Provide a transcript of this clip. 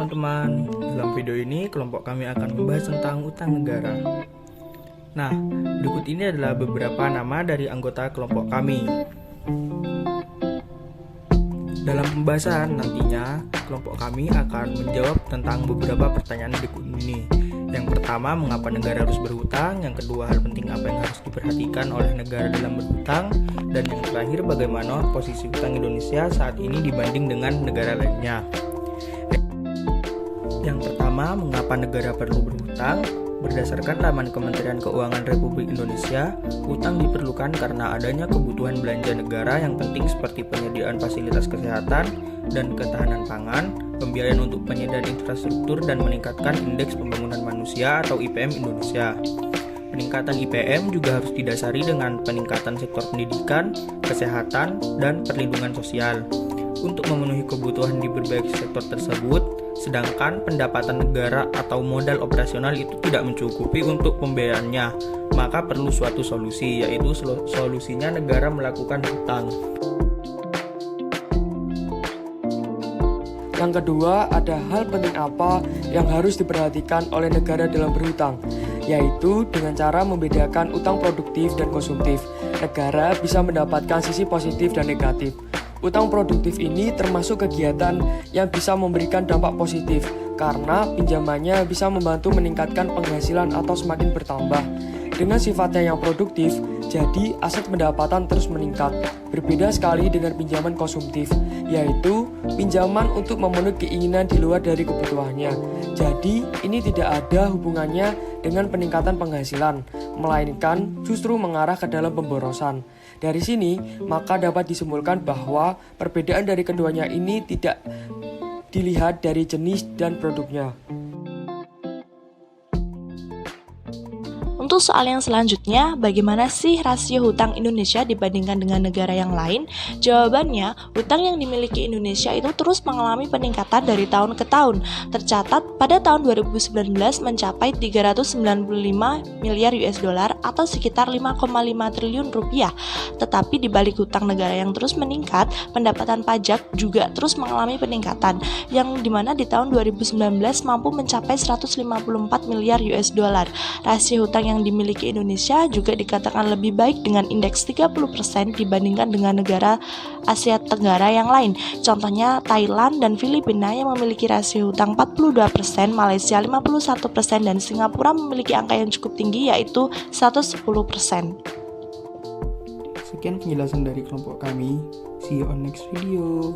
teman-teman, dalam video ini kelompok kami akan membahas tentang utang negara. Nah, berikut ini adalah beberapa nama dari anggota kelompok kami. Dalam pembahasan nantinya, kelompok kami akan menjawab tentang beberapa pertanyaan berikut ini. Yang pertama, mengapa negara harus berhutang? Yang kedua, hal penting apa yang harus diperhatikan oleh negara dalam berhutang? Dan yang terakhir, bagaimana posisi hutang Indonesia saat ini dibanding dengan negara lainnya? Yang pertama, mengapa negara perlu berhutang? Berdasarkan laman Kementerian Keuangan Republik Indonesia, hutang diperlukan karena adanya kebutuhan belanja negara yang penting seperti penyediaan fasilitas kesehatan dan ketahanan pangan, pembiayaan untuk penyediaan infrastruktur, dan meningkatkan indeks pembangunan manusia atau IPM Indonesia. Peningkatan IPM juga harus didasari dengan peningkatan sektor pendidikan, kesehatan, dan perlindungan sosial untuk memenuhi kebutuhan di berbagai sektor tersebut, sedangkan pendapatan negara atau modal operasional itu tidak mencukupi untuk pembiayaannya, maka perlu suatu solusi, yaitu solusinya negara melakukan hutang. Yang kedua, ada hal penting apa yang harus diperhatikan oleh negara dalam berhutang, yaitu dengan cara membedakan utang produktif dan konsumtif. Negara bisa mendapatkan sisi positif dan negatif. Utang produktif ini termasuk kegiatan yang bisa memberikan dampak positif karena pinjamannya bisa membantu meningkatkan penghasilan atau semakin bertambah. Dengan sifatnya yang produktif, jadi aset pendapatan terus meningkat. Berbeda sekali dengan pinjaman konsumtif, yaitu pinjaman untuk memenuhi keinginan di luar dari kebutuhannya. Jadi, ini tidak ada hubungannya dengan peningkatan penghasilan, melainkan justru mengarah ke dalam pemborosan. Dari sini, maka dapat disimpulkan bahwa perbedaan dari keduanya ini tidak dilihat dari jenis dan produknya. Untuk soal yang selanjutnya, bagaimana sih rasio hutang Indonesia dibandingkan dengan negara yang lain? Jawabannya, hutang yang dimiliki Indonesia itu terus mengalami peningkatan dari tahun ke tahun. Tercatat pada tahun 2019 mencapai 395 miliar US dollar atau sekitar 5,5 triliun rupiah. Tetapi di balik hutang negara yang terus meningkat, pendapatan pajak juga terus mengalami peningkatan, yang dimana di tahun 2019 mampu mencapai 154 miliar US dollar. Rasio hutang yang dimiliki Indonesia juga dikatakan lebih baik dengan indeks 30% dibandingkan dengan negara Asia Tenggara yang lain. Contohnya Thailand dan Filipina yang memiliki rasio hutang 42%, Malaysia 51%, dan Singapura memiliki angka yang cukup tinggi yaitu 110%. Sekian penjelasan dari kelompok kami. See you on next video.